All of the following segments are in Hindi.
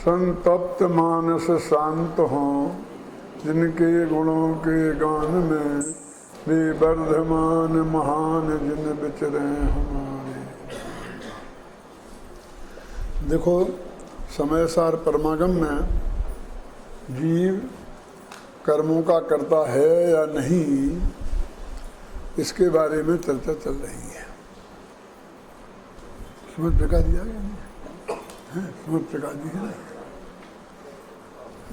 संतप्त मानस शांत हों, जिनके गुणों के गान में वे वर्धमान महान जिन विचरे हमारे। देखो, समय सार परमागम में जीव कर्मों का करता है या नहीं, इसके बारे में चर्चा चल रही है। समझ प्रकाश दिया गया है, समझ प्रकाश दी है ना,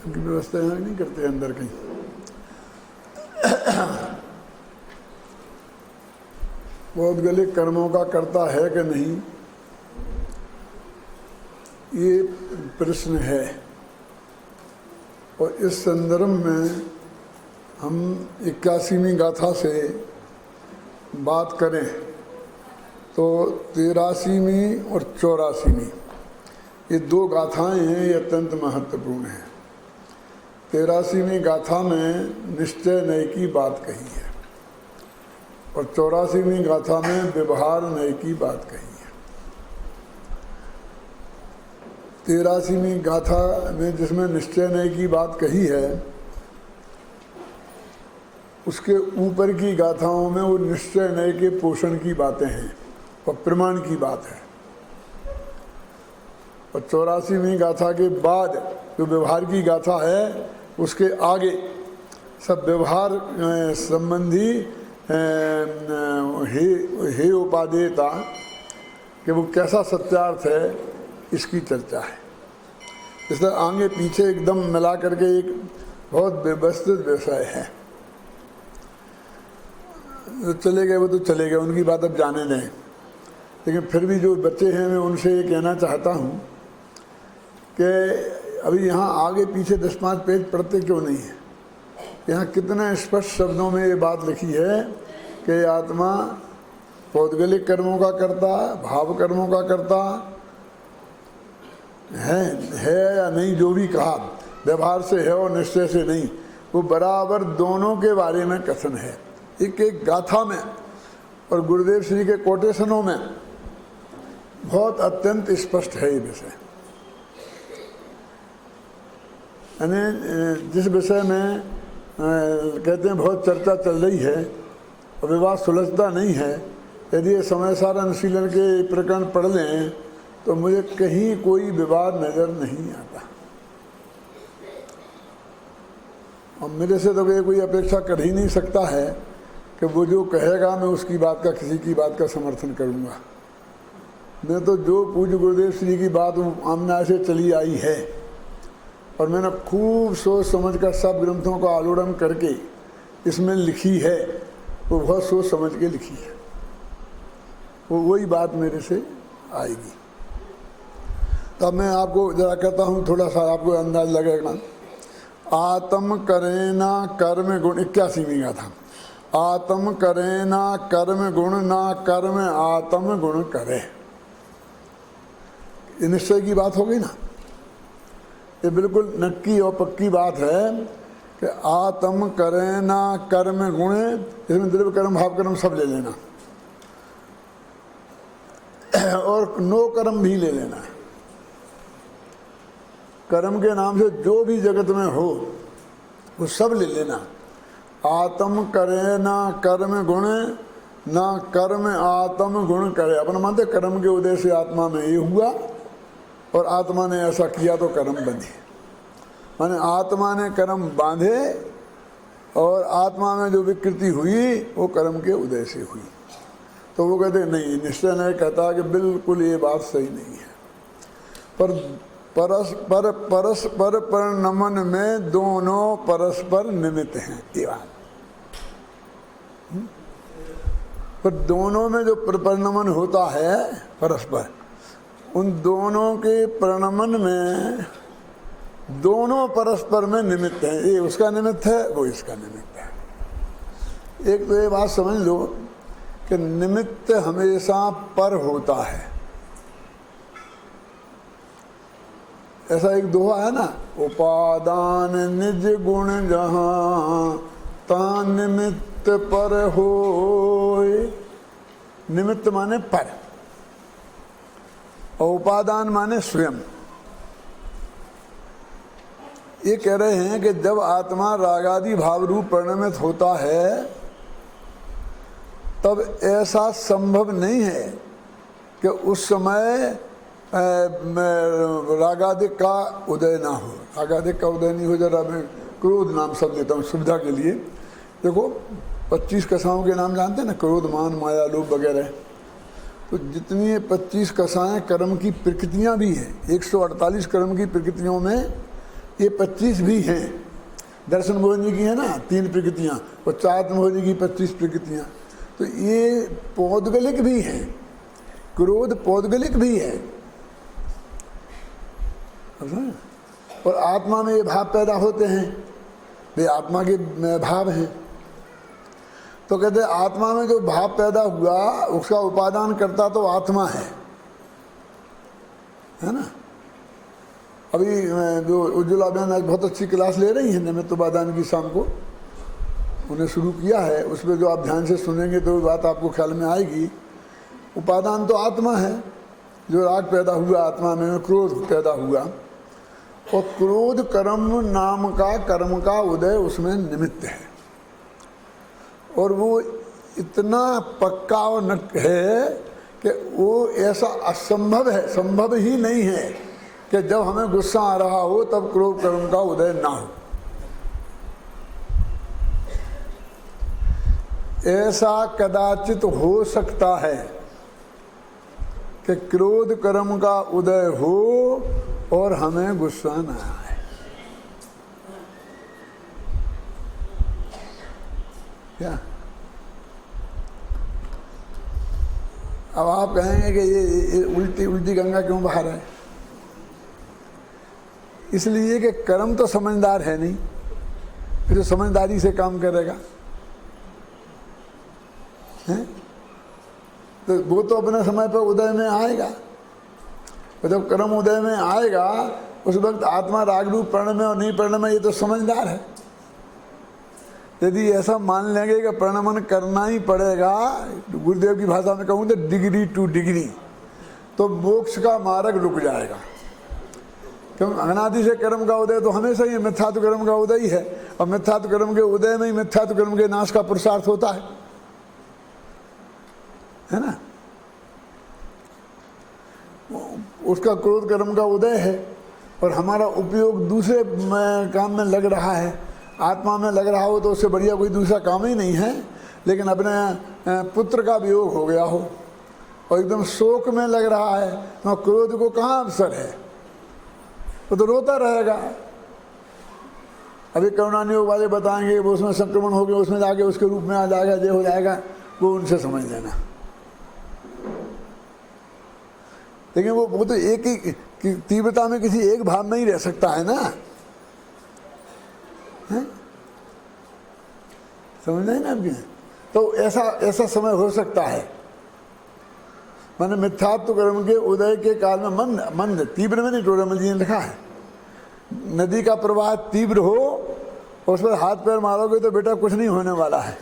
उनकी व्यवस्था यहाँ नहीं करते अंदर कहीं। पौद्गलिक कर्मों का करता है कि नहीं, ये प्रश्न है। और इस संदर्भ में हम 81वीं गाथा से बात करें तो 83वीं और 84वीं ये दो गाथाएं हैं, ये अत्यंत महत्वपूर्ण हैं। 83वीं गाथा में निश्चय नय की बात कही है और 84वीं गाथा में व्यवहार नय की बात कही है। 83वीं गाथा में जिसमें निश्चय नय की बात कही है, उसके ऊपर की गाथाओं में वो निश्चय नय के पोषण की बातें हैं और प्रमाण की बात है। और 84वीं गाथा के बाद जो व्यवहार की गाथा है, उसके आगे सब व्यवहार संबंधी हे उपादेयता कि वो कैसा सत्यार्थ है, इसकी चर्चा है। इस तरह आगे पीछे एकदम मिला करके एक बहुत व्यवस्थित विषय है। जो चले गए वो तो चले गए, उनकी बात अब जाने दें। लेकिन फिर भी जो बच्चे हैं, मैं उनसे ये कहना चाहता हूँ कि अभी यहाँ आगे पीछे 10-5 पेज पढ़ते क्यों नहीं है। यहाँ कितने स्पष्ट शब्दों में ये बात लिखी है कि आत्मा पौद्गलिक कर्मों का करता, भाव कर्मों का करता है या नहीं, जो भी कहा, व्यवहार से है और निश्चय से नहीं, वो बराबर दोनों के बारे में कथन है, एक एक गाथा में। और गुरुदेव श्री के कोटेशनों में बहुत अत्यंत स्पष्ट है ये विषय। यानी जिस विषय में कहते हैं बहुत चर्चा चल रही है और विवाद सुलझता नहीं है, यदि ये समय सार अनुशीलन के प्रकरण पढ़ लें तो मुझे कहीं कोई विवाद नज़र नहीं आता। और मेरे से तो कोई अपेक्षा कर ही नहीं सकता है कि वो जो कहेगा मैं उसकी बात का, किसी की बात का समर्थन करूँगा। मैं तो जो पूज्य गुरुदेव श्री की बात आमना से चली आई है और मैंने खूब सोच समझ कर सब ग्रंथों का आलोड़न करके इसमें लिखी है, वो बहुत सोच समझ के लिखी है, वो वही बात मेरे से आएगी। तब मैं आपको जरा कहता हूँ, थोड़ा सा आपको अंदाज लगेगा। आत्म करे ना कर्म गुण, 81वीं गाथा। आत्म करे ना कर्म गुण, ना कर्म आत्म गुण करे। ये निश्चय की बात हो गई ना, ये बिल्कुल नक्की और पक्की बात है कि आत्म करे ना कर्म गुण, इसमें द्रव्य कर्म भाव कर्म सब ले लेना और नो कर्म भी ले लेना। कर्म के नाम से जो भी जगत में हो वो सब ले लेना। आत्म करे ना कर्म गुण, ना कर्म आत्म गुण करे। अपन मानते कर्म के उदय से आत्मा में ये हुआ और आत्मा ने ऐसा किया तो कर्म बंधे, माने आत्मा ने कर्म बांधे और आत्मा में जो विकृति हुई वो कर्म के उदय से हुई। तो वो कहते नहीं, निश्चय नहीं कहता कि बिल्कुल ये बात सही नहीं है। पर परस्पर परिणमन में दोनों परस्पर निमित्त हैं, ये बात। पर दोनों में जो परिणमन होता है परस्पर, उन दोनों के परिणमन में दोनों परस्पर में निमित्त हैं। ये उसका निमित्त है, वो इसका निमित्त है। एक तो ये बात समझ लो कि निमित्त हमेशा पर होता है। ऐसा एक दोहा है ना, उपादान निज गुण जहाँ ता निमित्त पर होय। निमित्त माने पर और उपादान माने स्वयं। ये कह रहे हैं कि जब आत्मा रागादि भाव रूप परिणमित होता है तब ऐसा संभव नहीं है कि उस समय रागादिक का उदय ना हो। रागादिक का उदय नहीं हो, जरा मैं क्रोध नाम शब्द देता हूँ सुविधा के लिए। देखो 25 कसाओं के नाम जानते हैं ना, क्रोध, मान, माया, लोभ वगैरह। तो जितनी ये 25 कसाएँ कर्म की प्रकृतियाँ भी हैं, 148 कर्म की प्रकृतियों में ये 25 भी हैं। दर्शन मोहनी की है ना 3 प्रकृतियाँ, और चात्म मोहनी की 25 प्रकृतियाँ। तो ये पौद्गलिक भी हैं, क्रोध पौद्गलिक भी है, और आत्मा में ये भाव पैदा होते हैं, वे आत्मा के भाव हैं। तो कहते आत्मा में जो भाव पैदा हुआ उसका उपादान करता तो आत्मा है ना। अभी जो उज्ज्वला बहन आज बहुत अच्छी क्लास ले रही हैं निमित्त उपादान की, शाम को उन्हें शुरू किया है, उसमें जो आप ध्यान से सुनेंगे तो बात आपको ख्याल में आएगी। उपादान तो आत्मा है, जो राग पैदा हुआ आत्मा में, क्रोध पैदा हुआ, और क्रोध कर्म नाम का कर्म का उदय उसमें निमित्त है। और वो इतना पक्का और नट है कि वो ऐसा असंभव है, संभव ही नहीं है कि जब हमें गुस्सा आ रहा हो तब क्रोध कर्म का उदय ना हो। ऐसा कदाचित हो सकता है कि क्रोध कर्म का उदय हो और हमें गुस्सा ना आए। क्या अब आप कहेंगे कि ये उल्टी उल्टी गंगा क्यों बहा रहे हैं? इसलिए कि कर्म तो समझदार है नहीं, फिर तो समझदारी से काम करेगा है? तो वो तो अपने समय पर उदय में आएगा, और जब कर्म उदय में आएगा उस वक्त आत्मा राग रूप प्रण में और नहीं प्रण में, ये तो समझदार है। यदि ऐसा मान लेंगे कि प्रणमन करना ही पड़ेगा, गुरुदेव की भाषा में कहूँ तो डिग्री टू डिग्री, तो मोक्ष का मार्ग रुक जाएगा। क्योंकि अनादि से कर्म का उदय तो हमेशा ही मिथ्यात्व कर्म का उदय ही है, और मिथ्यात्व कर्म के उदय में ही मिथ्यात्व कर्म के नाश का पुरुषार्थ होता है ना। उसका क्रोध कर्म का उदय है, और हमारा उपयोग दूसरे काम में लग रहा है। आत्मा में लग रहा हो तो उससे बढ़िया कोई दूसरा काम ही नहीं है, लेकिन अपने पुत्र का वियोग हो गया हो और एकदम शोक में लग रहा है, तो क्रोध को कहाँ अवसर है, वो तो रोता रहेगा। अभी करुणानियोग वाले बताएंगे वो उसमें संक्रमण हो गया, उसमें जाके उसके रूप में आ जाएगा, ये हो जाएगा, वो उनसे समझ लेना। लेकिन वो तो एक ही तीव्रता में किसी एक भाव में ही रह सकता है ना, है? समझ रहे ना आपके? तो ऐसा समय हो सकता है। मैंने मिथ्यात्व कर्म के उदय के काल में मंद तीव्र में नहीं, टोडरमल जी ने लिखा है, नदी का प्रवाह तीव्र हो और उस पर हाथ पैर मारोगे तो बेटा कुछ नहीं होने वाला है,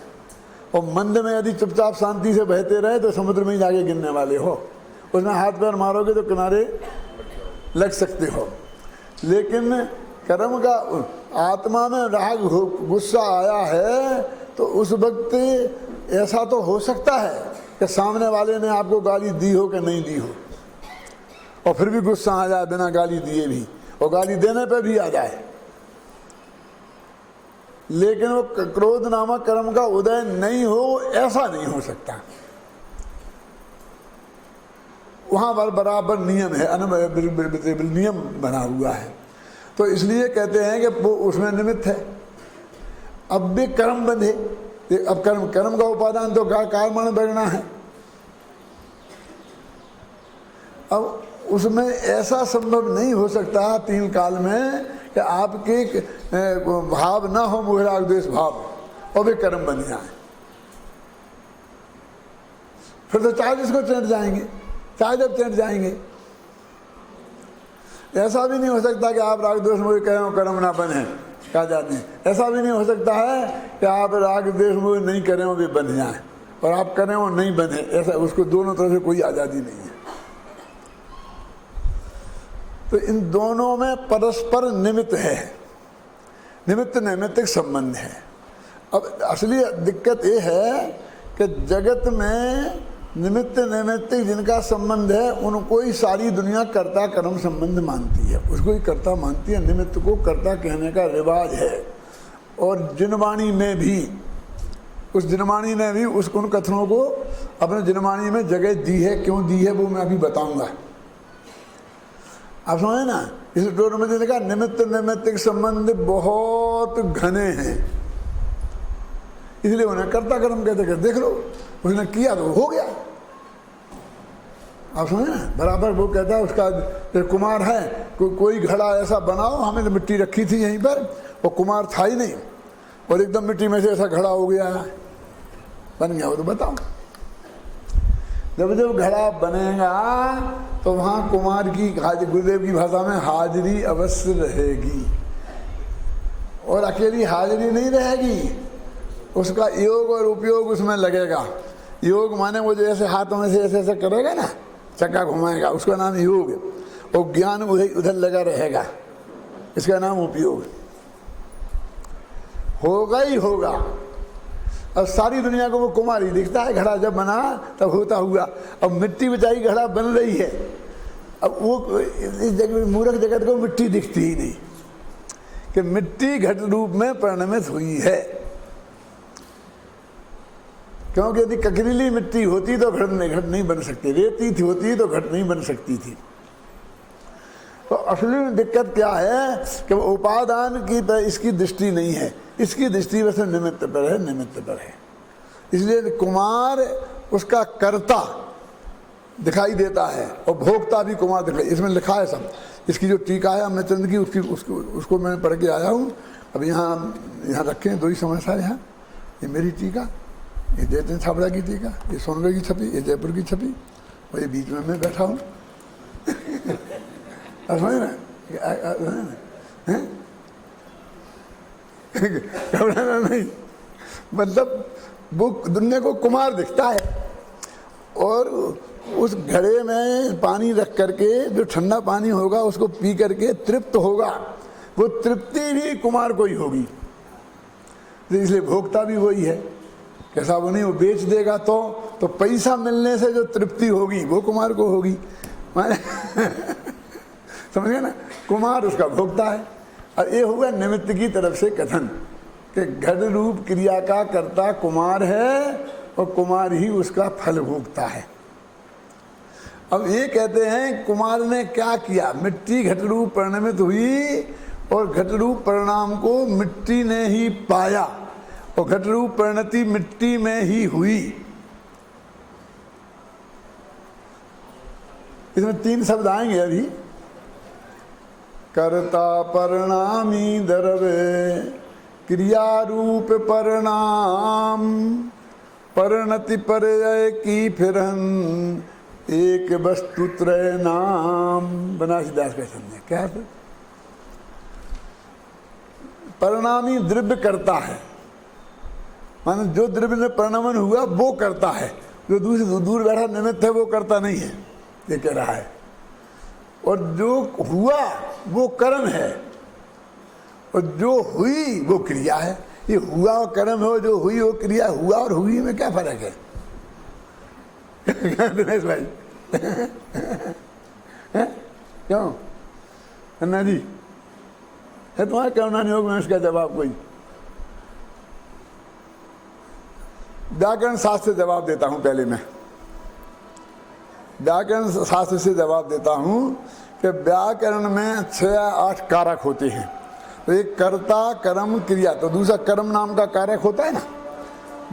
और मंद में यदि चुपचाप शांति से बहते रहे तो समुद्र में ही जाके गिरने वाले हो। उसमें हाथ पैर मारोगे तो किनारे लग सकते हो। लेकिन कर्म का आत्मा में राग गुस्सा आया है तो उस वक्त ऐसा तो हो सकता है कि सामने वाले ने आपको गाली दी हो कि नहीं दी हो, और फिर भी गुस्सा आ जाए बिना गाली दिए भी, और गाली देने पे भी आ जाए। लेकिन वो क्रोध नामक कर्म का उदय नहीं हो, ऐसा नहीं हो सकता। वहां पर बराबर नियम है, नियम बना हुआ है। तो इसलिए कहते हैं कि वो उसमें निमित्त है। अब भी कर्म बंधे, अब कर्म का उपादान तो कर्मण बढ़ना है। अब उसमें ऐसा संभव नहीं हो सकता तीन काल में कि आपके भाव ना हो, मोह राग द्वेष भाव, और वे कर्म बन जाए। फिर तो चाहे जिसको चढ़ जाएंगे, चाहे जब चढ़ जाएंगे। ऐसा भी नहीं हो सकता कि आप राग द्वेष मोह करें कर्म ना बने, क्या जाने। ऐसा भी नहीं हो सकता है कि आप राग द्वेष मोह नहीं करें वे बन जाएं, और आप करें वो नहीं बने। ऐसा उसको दोनों तरफ से कोई आज़ादी नहीं है। तो इन दोनों में परस्पर निमित्त है। निमित्त नैमित्तिक संबंध है। अब असली दिक्कत ये है कि जगत में निमित्त नैमित्तिक जिनका संबंध है उनको ही सारी दुनिया कर्ता कर्म संबंध मानती है, उसको ही कर्ता मानती है, निमित्त को कर्ता कहने का रिवाज है। और जिनवाणी में भी, उस जिनवाणी ने भी उन कथनों को अपने जिनवाणी में जगह दी है। क्यों दी है वो मैं अभी बताऊंगा, आप समझे ना। इस टोर में देखा निमित्त नैमित्तिक संबंध बहुत घने हैं, इसलिए उन्हें कर्ता कर्म कहते कहते देख लो, उसने किया तो हो गया, आप समझे ना। बराबर वो कहता है उसका कुमार है, कोई घड़ा ऐसा बनाओ, हमें तो मिट्टी रखी थी यहीं पर और कुमार था ही नहीं, और एकदम मिट्टी में से ऐसा घड़ा हो गया, बन गया, वो तो बताओ। जब जब घड़ा बनेगा तो वहाँ कुमार की, गुरुदेव की भाषा में, हाजिरी अवश्य रहेगी। और अकेली हाजिरी नहीं रहेगी, उसका योग और उपयोग उसमें लगेगा। योग माने वो जो ऐसे हाथों में से ऐसे ऐसे करेगा ना, चक्का घुमाएगा, उसका नाम योग। और ज्ञान उधर उधर लगा रहेगा, इसका नाम उपयोग। होगा ही होगा। अब सारी दुनिया को वो कुमार ही दिखता है, घड़ा जब बना तब होता हुआ। अब मिट्टी बेचारी घड़ा बन रही है, अब वो इस जगह मूर्ख जगत को मिट्टी दिखती ही नहीं कि मिट्टी घट रूप में परिणमित हुई है। क्योंकि यदि ककरीली मिट्टी होती तो घट नहीं बन सकती, रेती होती तो घट नहीं बन सकती थी। तो असली दिक्कत क्या है कि उपादान की इसकी दृष्टि नहीं है, इसकी दृष्टि वैसे निमित्त पर है, निमित्त पर है। इसलिए कुमार उसका कर्ता दिखाई देता है और भोक्ता भी कुमार दिखाई, इसमें लिखा है सब। इसकी जो टीका है हमने चंद की, उसको मैंने पढ़ के आया हूँ। अब यहाँ रखे हैं, दो ही समस्या है यहाँ। ये मेरी टीका, ये जयतीन छाबड़ा की टीका, ये सोनगढ़ की छपी, ये जयपुर की छपी, और ये बीच में मैं बैठा हूँ। समझ ना, घबराना नहीं। मतलब वो दुनिया को कुमार दिखता है, और उस घड़े में पानी रख करके जो ठंडा पानी होगा उसको पी करके तृप्त होगा, वो तृप्ति भी कुमार को ही होगी। इसलिए भोक्ता भी वही है। कैसा वो नहीं, वो बेच देगा तो पैसा मिलने से जो तृप्ति होगी वो कुमार को होगी। समझ गए ना, कुमार उसका भोक्ता है। और ये हुआ निमित्त की तरफ से कथन कि घट रूप क्रिया का कर्ता कुमार है और कुमार ही उसका फल भोगता है। अब ये कहते हैं कुमार ने क्या किया, मिट्टी घट रूप परिणमित हुई और घट रूप परिणाम को मिट्टी ने ही पाया, और घट रूप परिणति मिट्टी में ही हुई। इसमें 3 शब्द आएंगे अभी। कर्ता परिणामी द्रव्य क्रिया रूप परिणाम परिणति पर्याय की फिरन एक वस्तु त्रय नाम। बनारसीदास का समझे क्या है? परिणामी द्रव्य करता है, मानो जो द्रव्य में परिणमन हुआ वो करता है, जो दूर बैठा निमित्त है वो करता नहीं है, ये कह रहा है। और जो हुआ वो कर्म है, और जो हुई वो क्रिया है। ये हुआ और कर्म हो, जो हुई वो क्रिया। हुआ और हुई में क्या फर्क है? दिनेश भाई क्यों अन्ना जी है तुम्हारा करना नहीं होगा? इसका जवाब कोई व्याकरण शास्त्र से जवाब देता हूं। पहले मैं व्याकरण शास्त्र से जवाब देता हूं कि व्याकरण में 6 या 8 कारक होते हैं। तो एक कर्ता कर्म क्रिया, तो दूसरा कर्म नाम का कारक होता है ना,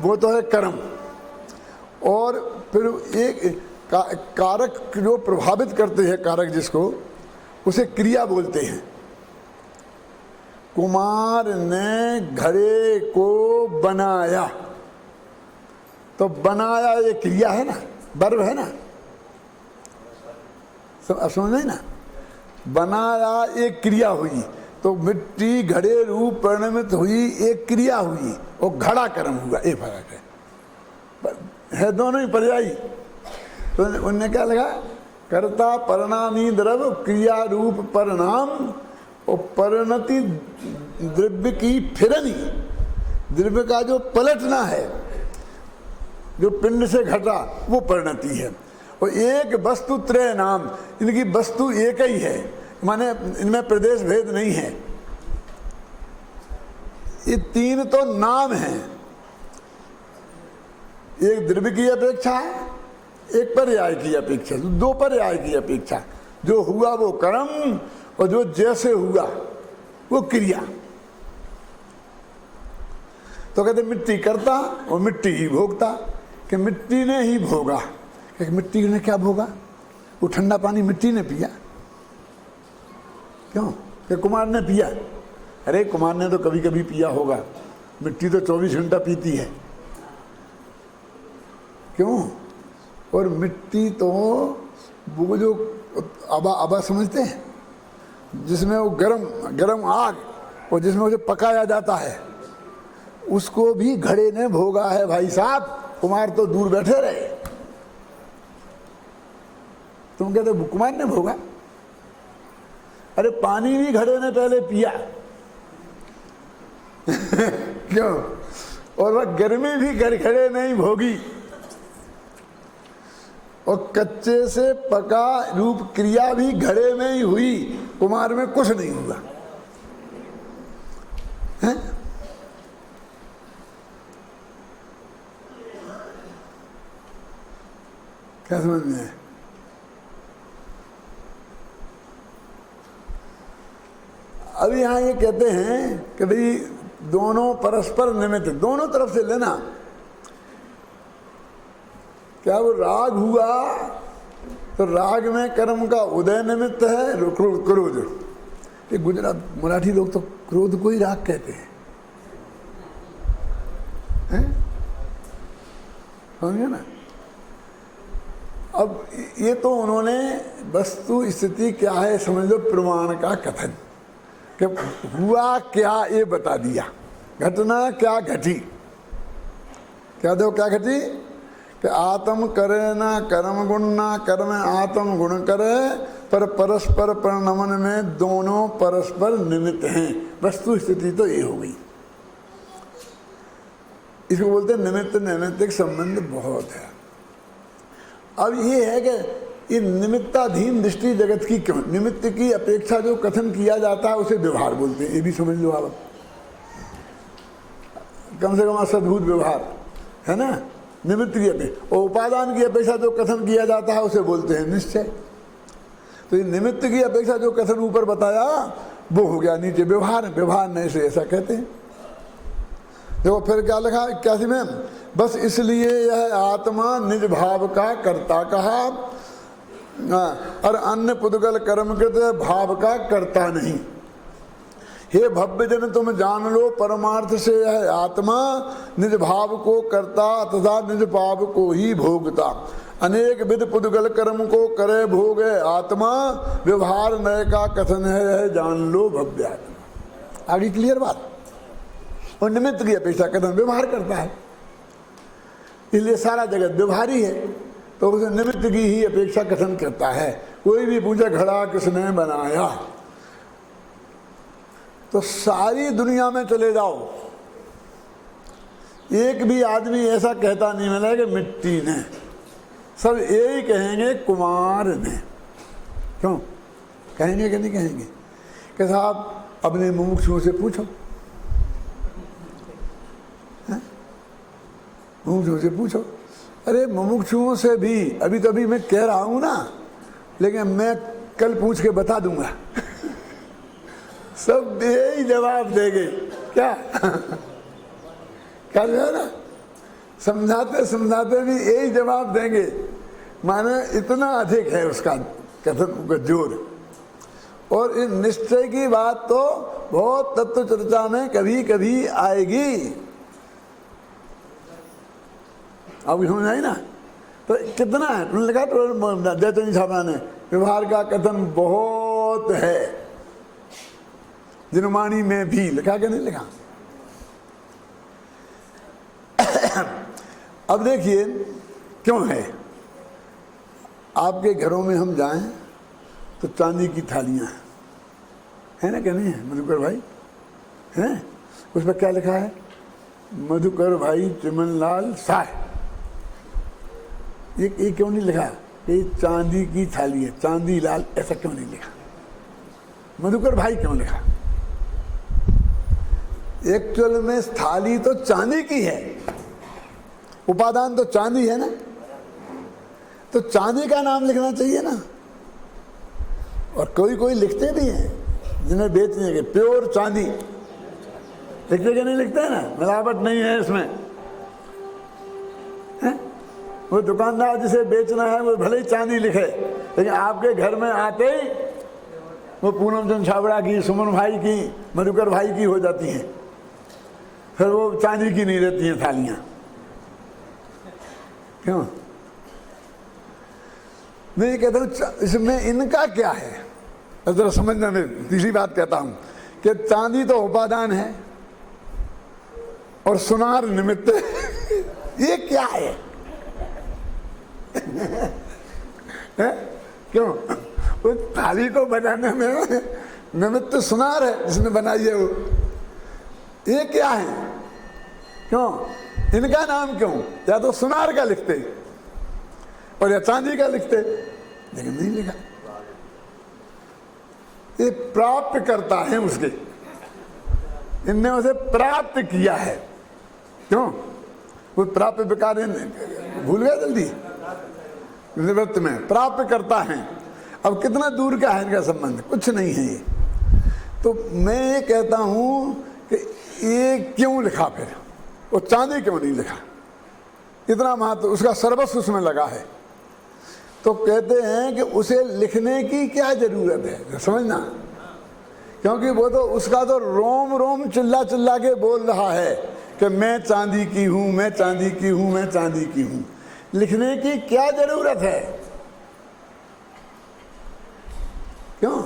वो तो है कर्म। और फिर एक कारक जो प्रभावित करते हैं, कारक जिसको, उसे क्रिया बोलते हैं। कुमार ने घड़े को बनाया, तो बनाया ये क्रिया है ना, वर्ब है ना, समझ ना। बनाया एक क्रिया हुई, तो मिट्टी घड़े रूप परिणमित हुई, एक क्रिया हुई, और घड़ा कर्म हुआ, ये फर्क है दोनों ही पर्यायी। तो उनने क्या लगा, कर्ता परिणामी द्रव्य क्रिया रूप परिणाम और परिणति द्रव्य की फिरनी, द्रव्य का जो पलटना है, जो पिंड से घटा वो परिणति है। और एक वस्तु त्रय नाम, इनकी वस्तु एक ही है, माने इनमें प्रदेश भेद नहीं है। ये तीन तो नाम हैं, एक द्रव्य की अपेक्षा, एक पर्याय की अपेक्षा, दो पर्याय की अपेक्षा। जो हुआ वो कर्म और जो जैसे हुआ वो क्रिया। तो कहते मिट्टी करता और मिट्टी ही भोगता, कि मिट्टी ने ही भोगा। कि मिट्टी ने क्या भोगा? वो ठंडा पानी मिट्टी ने पिया, क्यों? कि कुमार ने पिया। अरे कुमार ने तो कभी कभी पिया होगा, मिट्टी तो 24 घंटा पीती है, क्यों? और मिट्टी तो वो जो आबा समझते हैं, जिसमें वो गरम आग और जिसमें उसे पकाया जाता है, उसको भी घड़े ने भोगा है भाई साहब। कुमार तो दूर बैठे रहे, तुम कहते कुमार ने भोगा? अरे पानी भी घड़े ने पहले पिया क्यों? और वह गर्मी भी घड़े नहीं भोगी, और कच्चे से पका रूप क्रिया भी घड़े में ही हुई, कुमार में कुछ नहीं हुआ है? क्या समझ में है? अभी यहां ये कहते हैं कि भाई दोनों परस्पर निमित्त, दोनों तरफ से लेना। क्या वो राग हुआ तो राग में कर्म का उदय निमित्त है, क्रोध। ये गुजरात मराठी लोग तो क्रोध को ही राग कहते हैं, समझे ना? अब ये तो उन्होंने वस्तु स्थिति क्या है समझ लो, प्रमाण का कथन, कि हुआ क्या ये बता दिया, घटना क्या घटी। क्या दो क्या घटी? कि आत्म करे ना कर्म गुण, ना कर्म आत्म गुण करे, पर परस्पर परिणमन में दोनों परस्पर निमित्त हैं। वस्तु स्थिति तो ये हो गई। इसको बोलते हैं निमित्त नैमित्तिक संबंध बहुत है। अब ये है कि ये निमित्ताधीन दृष्टि जगत की क्यों? निमित्त की अपेक्षा जो कथन किया जाता है उसे व्यवहार बोलते हैं, ये भी समझ लो आप। कम से कम सद्भुत व्यवहार है ना, निमित्त की अपेक्षा। और उपादान की अपेक्षा जो कथन किया जाता है उसे बोलते हैं निश्चय। तो ये निमित्त की अपेक्षा जो कथन ऊपर बताया वो हो गया नीचे व्यवहार। व्यवहार नहीं से ऐसा कहते हैं। देखो फिर क्या लिखा 81 में, बस इसलिए यह आत्मा निज भाव का कर्ता कहा, और अन्य पुद्गल कर्मकृत भाव का कर्ता नहीं। हे भव्य जन तुम जान लो परमार्थ से यह आत्मा निज भाव को करता तथा निज भाव को ही भोगता। अनेक विध पुद्गल कर्म को करे भोगे आत्मा, व्यवहार नय का कथन है यह जान लो भव्य आत्मा। आगे क्लियर बात। और निमित्त की अपेक्षा कथन व्यवहार करता है, इसलिए सारा जगत व्यवहारी है, तो उसे निमित्त की ही अपेक्षा कथन करता है। कोई भी पूछे घड़ा किसने बनाया, तो सारी दुनिया में चले जाओ, एक भी आदमी ऐसा कहता नहीं मिलेगा कि मिट्टी ने, सब यही कहेंगे कुमार ने। क्यों कहेंगे कि नहीं कहेंगे? कि साहब अपने मुमुक्षुओं से पूछो, मुमुक्षुओं से पूछो। अरे मुमुक्षुओं से भी अभी तो अभी मैं कह रहा हूं ना, लेकिन मैं कल पूछ के बता दूंगा सब यही जवाब देंगे। क्या क्या है ना, समझाते समझाते भी यही जवाब देंगे। माने इतना अधिक है उसका कथन का जोर। और इन निश्चय की बात तो बहुत तत्व चर्चा में कभी कभी आएगी। अब समझ आई ना? तो कितना है तुमने लिखा, तो जयचंद छापा ने व्यवहार का कथन बहुत है, जिनवाणी में भी लिखा कि नहीं लिखा? अब देखिए क्यों है। आपके घरों में हम जाएं तो चांदी की थालियां हैं, है ना, क्या नहीं है मधुकर भाई? हैं? उस पर क्या लिखा है? मधुकर भाई चिमनलाल साय। ये क्यों नहीं लिखा? ये चांदी की थाली है, चांदी लाल, ऐसा क्यों नहीं लिखा? मधुकर भाई क्यों लिखा? एक्चुअल में थाली तो चांदी की है, उपादान तो चांदी है ना, तो चांदी का नाम लिखना चाहिए ना। और कोई कोई लिखते भी हैं जिन्हें बेचने के, प्योर चांदी लिखते कि नहीं लिखते हैं ना, मिलावट नहीं है इसमें, है? वो दुकानदार जिसे बेचना है वो भले ही चांदी लिखे, लेकिन आपके घर में आते ही वो पूनम चंद छाबड़ा की, सुमन भाई की, मधुकर भाई की हो जाती हैं, फिर वो चांदी की नहीं रहती हैं थालियां। क्यों? मैं ये कहता हूँ इसमें इनका क्या है, जरा समझना। मैं तीसरी बात कहता हूं कि चांदी तो उपादान है और सुनार निमित्त ये क्या है? क्यों? उस थाली को बनाने में निमित्त सुनार है जिसने बनाई है वो, ये क्या है? क्यों? इनका नाम क्यों? या तो सुनार का लिखते और या चांदी का लिखते, लेकिन नहीं लिखा। ये प्राप्त करता है उसके, इनने उसे प्राप्त किया है। क्यों? वो प्राप्त विकार भूल गया जल्दी, निवृत्त में प्राप्त करता है। अब कितना दूर का है इनका संबंध? कुछ नहीं है ये। तो मैं ये कहता हूं कि ये क्यों लिखा, फिर वो चांदी क्यों नहीं लिखा? इतना महत्व उसका सर्वस्व उसमें लगा है। तो कहते हैं कि उसे लिखने की क्या जरूरत है, समझना, क्योंकि वो तो उसका तो रोम रोम चिल्ला चिल्ला के बोल रहा है कि मैं चांदी की हूं, मैं चांदी की हूं, मैं चांदी की हूं। लिखने की क्या जरूरत है? क्यों?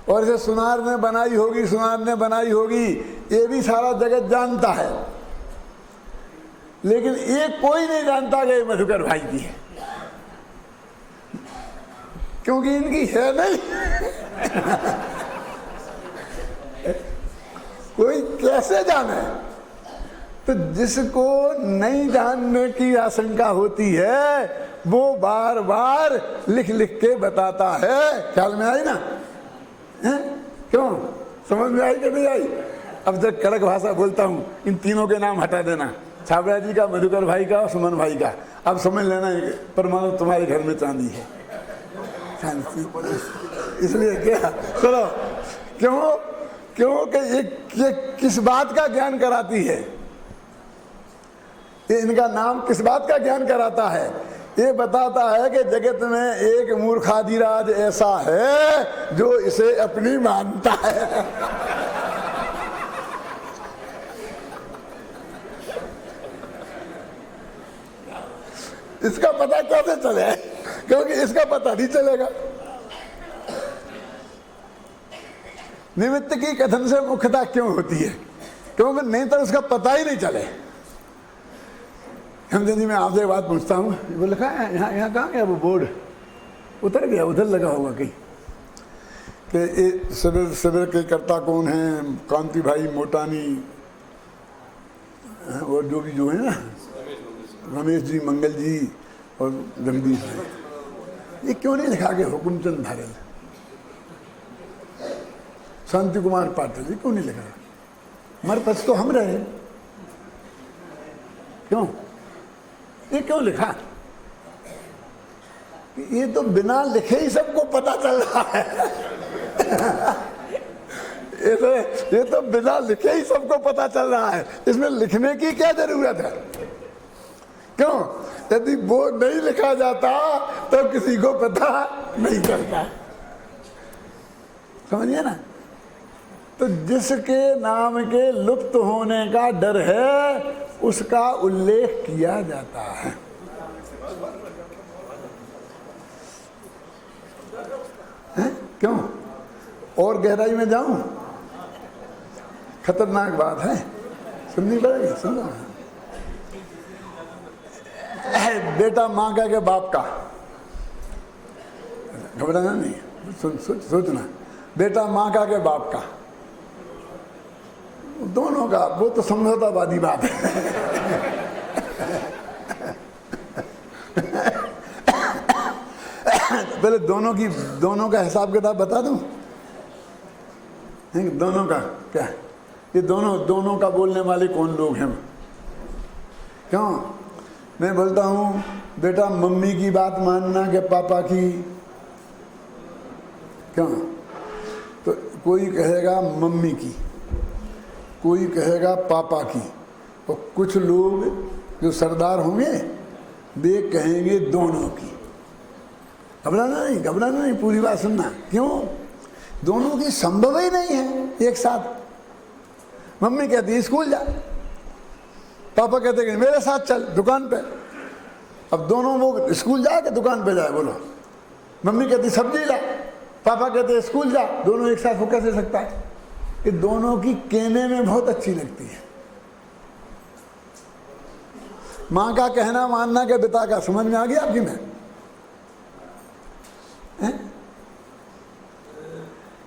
और इसे सुनार ने बनाई होगी, सुनार ने बनाई होगी, ये भी सारा जगत जानता है, लेकिन ये कोई नहीं जानता कि मधुकर भाई की है, क्योंकि इनकी है नहीं। कोई कैसे जाने? तो जिसको नहीं जानने की आशंका होती है वो बार बार लिख लिख के बताता है। ख्याल में आई ना? है? क्यों? समझ में आई कि नहीं आई? अब जब कड़क भाषा बोलता हूं, इन तीनों के नाम हटा देना, छाबड़ा जी का, मधुकर भाई का और सुमन भाई का। अब समझ लेना परमाणु तुम्हारे घर में चांदी है, इसलिए क्या? चलो, क्यों? क्योंकि ये किस बात का ज्ञान कराती है? ये इनका नाम किस बात का ज्ञान कराता है? ये बताता है कि जगत में एक मूर्खादिराज ऐसा है जो इसे अपनी मानता है। इसका पता कैसे चले? क्योंकि इसका पता नहीं चलेगा। निमित्त की कथन से मुख्यता क्यों होती है? क्योंकि नहीं तो उसका पता ही नहीं चले। हमदे जी, मैं आपसे बात पूछता हूँ, वो लिखा है यहाँ, यहाँ कहाँ गया वो बोर्ड? उतर गया, उधर लगा होगा कहीं, कि शिविर शिविर के कर्ता कौन हैं? कांति भाई मोटानी और जो भी जो है ना, रमेश जी, मंगल जी और जगदीश जी। ये क्यों नहीं लिखा कि हुकुमचंद भारत, शांति कुमार पाटिल, ये क्यों नहीं लिखा? हमारे पास तो हम रहे, क्यों? ये क्यों लिखा? ये तो बिना लिखे ही सबको पता चल रहा है। ये तो बिना लिखे ही सबको पता चल रहा है, इसमें लिखने की क्या जरूरत है? क्यों? यदि वो नहीं लिखा जाता तो किसी को पता नहीं चलता। समझिए ना? तो जिसके नाम के लुप्त होने का डर है उसका उल्लेख किया जाता है। क्यों? और गहराई में जाऊं? खतरनाक बात है, सुननी पड़ेगी। सुनो, बेटा माँ का बाप का, घबराना नहीं, सोचना। बेटा माँ का के बाप का, दोनों का, वो तो समझौतावादी बात है। पहले दोनों का हिसाब किताब बता दूं। दोनों का क्या है? ये दोनों का बोलने वाले कौन लोग हैं? क्यों मैं बोलता हूँ बेटा मम्मी की बात मानना कि पापा की? क्यों? तो कोई कहेगा मम्मी की, कोई कहेगा पापा की, और कुछ लोग जो सरदार होंगे वे कहेंगे दोनों की। घबराना नहीं, पूरी बात सुनना। क्यों? दोनों की संभव ही नहीं है एक साथ। मम्मी कहती है स्कूल जा, पापा कहते हैं मेरे साथ चल दुकान पे। अब दोनों वो स्कूल जा के दुकान पे जाए, बोलो। मम्मी कहती सब्जी ला, पापा कहते स्कूल जा, दोनों एक साथ हो कैसे सकता है? ये दोनों की कहने में बहुत अच्छी लगती है। माँ का कहना मानना के पिता का, समझ में आ गया आपकी? में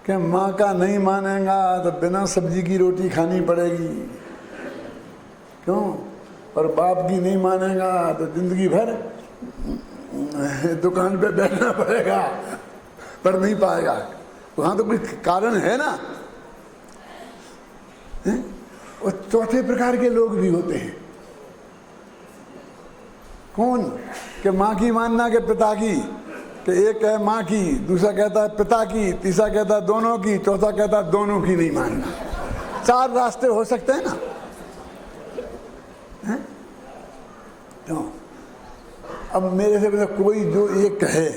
कि माँ का नहीं मानेगा तो बिना सब्जी की रोटी खानी पड़ेगी। क्यों? और बाप की नहीं मानेगा तो जिंदगी भर दुकान पे बैठना पड़ेगा, पर नहीं पाएगा। वहाँ तो कोई कारण है ना। और चौथे प्रकार के लोग भी होते हैं। कौन? कि माँ की मानना के पिता की, कि एक है माँ की, दूसरा कहता है पिता की, तीसरा कहता है दोनों की, चौथा कहता है दोनों की नहीं मानना। 4 रास्ते हो सकते हैं ना। तो अब मेरे से कोई जो ये कहे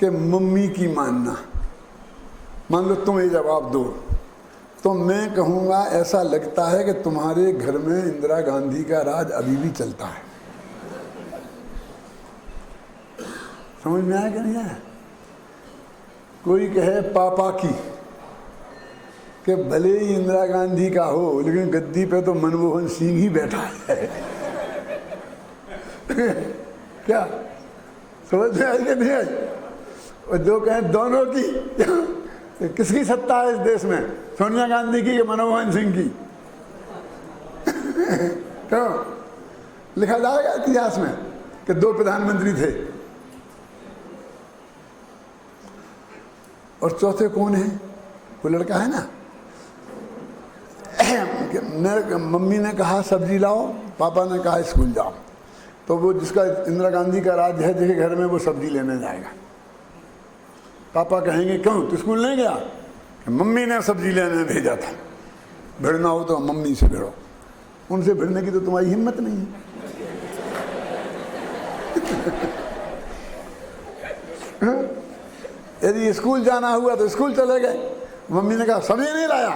कि मम्मी की मानना, मान लो तुम ये जवाब दो, तो मैं कहूँगा ऐसा लगता है कि तुम्हारे घर में इंदिरा गांधी का राज अभी भी चलता है। समझ में आया कि नहीं आया? कोई कहे पापा की, कि भले ही इंदिरा गांधी का हो लेकिन गद्दी पे तो मनमोहन सिंह ही बैठा है। क्या समझ में आई कि नहीं आई? और जो कहें दोनों की, किसकी सत्ता है इस देश में? सोनिया गांधी की कि मनमोहन सिंह की? तो लिखा जाएगा इतिहास में कि 2 प्रधानमंत्री थे। और चौथे कौन है? वो लड़का है ना। मम्मी ने कहा सब्जी लाओ, पापा ने कहा स्कूल जाओ, तो वो जिसका इंदिरा गांधी का राज है जिसके घर में वो सब्जी लेने जाएगा। पापा कहेंगे क्यों तू स्कूल नहीं गया? मम्मी ने सब्जी लेने भेजा था। भिड़ना हो तो मम्मी से भिड़ो, उनसे भिड़ने की तो तुम्हारी हिम्मत नहीं है। यदि स्कूल जाना हुआ तो स्कूल चले गए, मम्मी ने कहा सब्जी नहीं लाया,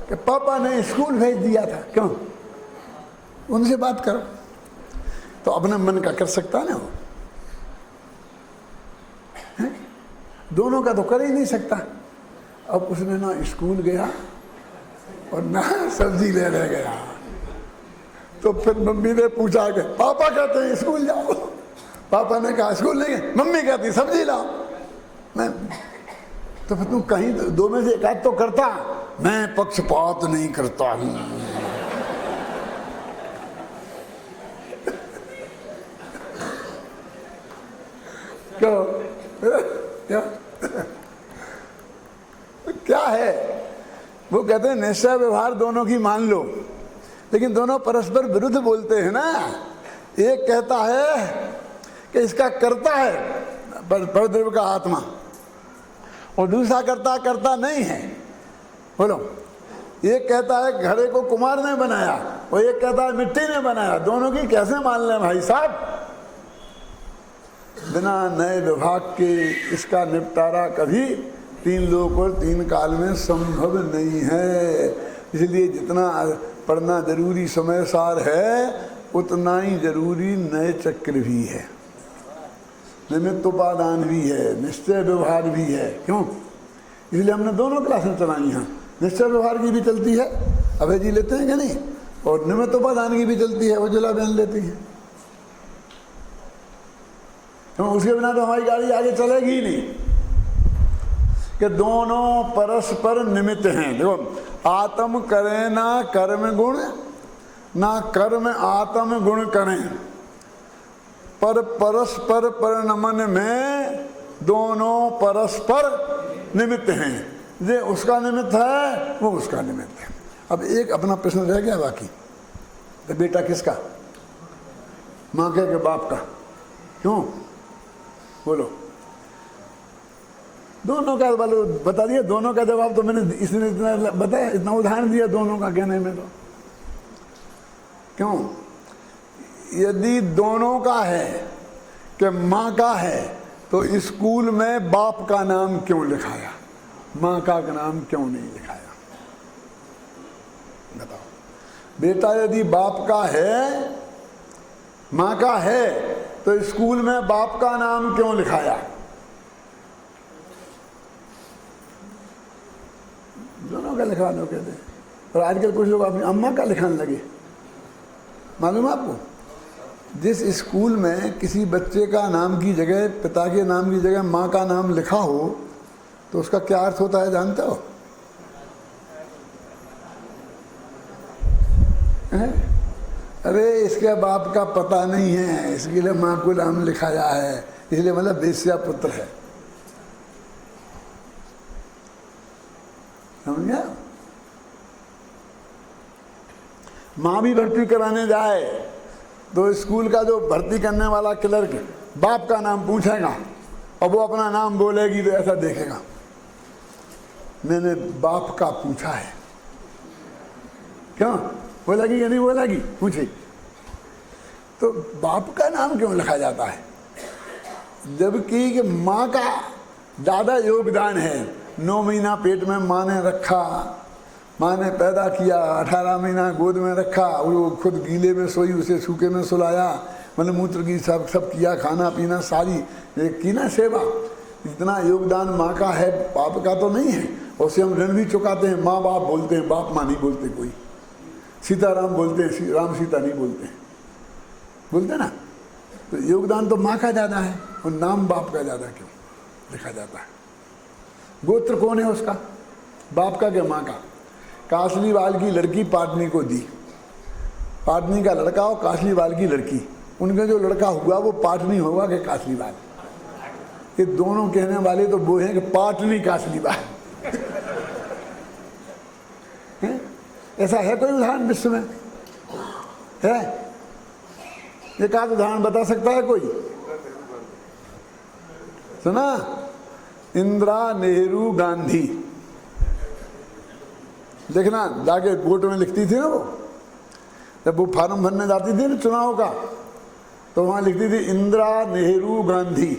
कि पापा ने स्कूल भेज दिया था। क्यों? उनसे बात करो। तो अपने मन का कर सकता ना वो, दोनों का तो कर ही नहीं सकता। अब उसने ना स्कूल गया और ना सब्जी लेने गया। तो फिर मम्मी ने पूछा कि पापा कहते हैं स्कूल जाओ, पापा ने कहा स्कूल नहीं गए, मम्मी कहती सब्जी लाओ। मैं तो फिर तू कहीं 2 में से एक आध तो करता। मैं पक्षपात नहीं करता हूं। क्या क्या है? वो कहते हैं निश्चय व्यवहार दोनों की मान लो, लेकिन दोनों परस्पर विरुद्ध बोलते हैं ना। एक कहता है कि इसका करता है परद्रव्य का आत्मा, और दूसरा करता नहीं है। बोलो, एक कहता है घड़े को कुमार ने बनाया और एक कहता है मिट्टी ने बनाया। दोनों की कैसे मान लें भाई साहब? बिना नए विभाग के इसका निपटारा कभी 3 लोक और 3 काल में संभव नहीं है। इसलिए जितना पढ़ना जरूरी समय सार है उतना ही जरूरी नए चक्र भी है, निमित्त उपादान भी है, निश्चय व्यवहार भी है। क्यों? इसलिए हमने दोनों क्लासें चलाई हैं। निश्चय व्यवहार की भी चलती है, अभय जी लेते हैं कि नहीं, और निमित्त उपादान की भी चलती है, उज्ज्वला बहन लेती है। तो उसके बिना तो हमारी गाड़ी आगे चलेगी ही नहीं। कि दोनों परस्पर निमित्त हैं। देखो, आत्म करे ना कर्म गुण, ना कर्म आत्म गुण करें, पर परस्पर परिणमन में दोनों परस्पर निमित्त हैं। ये उसका निमित्त है, वो उसका निमित्त है। अब एक अपना प्रश्न रह गया बाकी, तो बेटा किसका? माँ के बाप का? क्यों? बोलो। दोनों का बता दिया, दोनों का जवाब तो मैंने इसने इतना बताया, इतना उदाहरण दिया दोनों का कहने में। तो क्यों? यदि दोनों का है कि माँ का है, तो स्कूल में बाप का नाम क्यों लिखाया, माँ का नाम क्यों नहीं लिखाया? बताओ। बेटा यदि बाप का है, माँ का है, तो स्कूल में बाप का नाम क्यों लिखाया? दोनों का लिखवा दो कहते। और आजकल कुछ लोग अपनी अम्मा का लिखाने लगे। मालूम है आपको, जिस स्कूल में किसी बच्चे का नाम की जगह, पिता के नाम की जगह माँ का नाम लिखा हो, तो उसका क्या अर्थ होता है जानते हो? अरे इसके बाप का पता नहीं है, इसके लिए माँ को नाम लिखाया है, इसलिए मतलब वेश्या पुत्र है। समझ गया? माँ भी भर्ती कराने जाए तो स्कूल का जो भर्ती करने वाला क्लर्क बाप का नाम पूछेगा और वो अपना नाम बोलेगी तो ऐसा देखेगा, मैंने बाप का पूछा है। क्यों बोलेगी या नहीं बोलेगी? पूछे। तो बाप का नाम क्यों लिखा जाता है, जबकि माँ का ज़्यादा योगदान है। 9 महीना पेट में माँ ने रखा, माँ ने पैदा किया, 18 महीना गोद में रखा, वो खुद गीले में सोई, उसे सूखे में सुलाया, मतलब मूत्र की सब किया, खाना पीना सारी की ना सेवा। इतना योगदान माँ का है, बाप का तो नहीं है। उससे हम ऋण भी चुकाते हैं, माँ बाप बोलते हैं, बाप माँ नहीं बोलते। कोई सीताराम बोलते हैं, राम सीता नहीं बोलते हैं, बोलते ना। तो योगदान तो माँ का ज़्यादा है और नाम बाप का ज़्यादा क्यों लिखा जाता है? गोत्र कौन है उसका, बाप का क्या माँ का? कासलीवाल की लड़की पाटनी को दी, पाटनी का लड़का और कासलीवाल की लड़की, उनका जो लड़का हुआ वो पाटनी होगा कि कासलीवाल? ये दोनों कहने वाले तो वो हैं कि पाटनी कासलीवाल। ऐसा है कोई उदाहरण विश्व में? है? एक आध उदाहरण बता सकता है कोई? सुना? इंदिरा, नेहरू, गांधी। देखना जाके वोट में लिखती थी ना, वो जब वो फार्म भरने जाती थी ना चुनाव का, तो वहाँ लिखती थी इंदिरा, नेहरू, गांधी।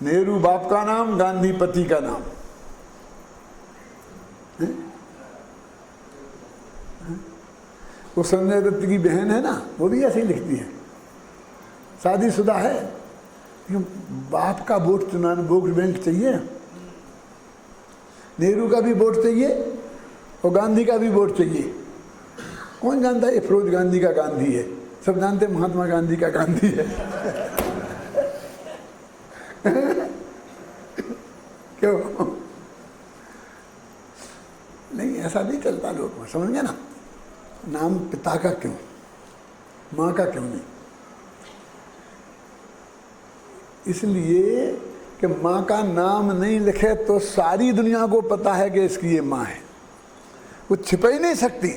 नेहरू बाप का नाम, गांधी पति का नाम। वो संजय दत्त की बहन है ना, वो भी ऐसे ही लिखती है, शादीशुदा है, बाप का वोट चुनाने वोट बैंक चाहिए। नेहरू का भी वोट चाहिए और गांधी का भी वोट चाहिए। कौन जानता है ये फिरोज गांधी का गांधी है? सब जानते महात्मा गांधी का गांधी है। क्यों? नहीं, ऐसा नहीं चलता लोग में, समझ गए ना? नाम पिता का क्यों, माँ का क्यों नहीं? इसलिए कि माँ का नाम नहीं लिखे तो सारी दुनिया को पता है कि इसकी ये माँ है, वो छिप ही नहीं सकती।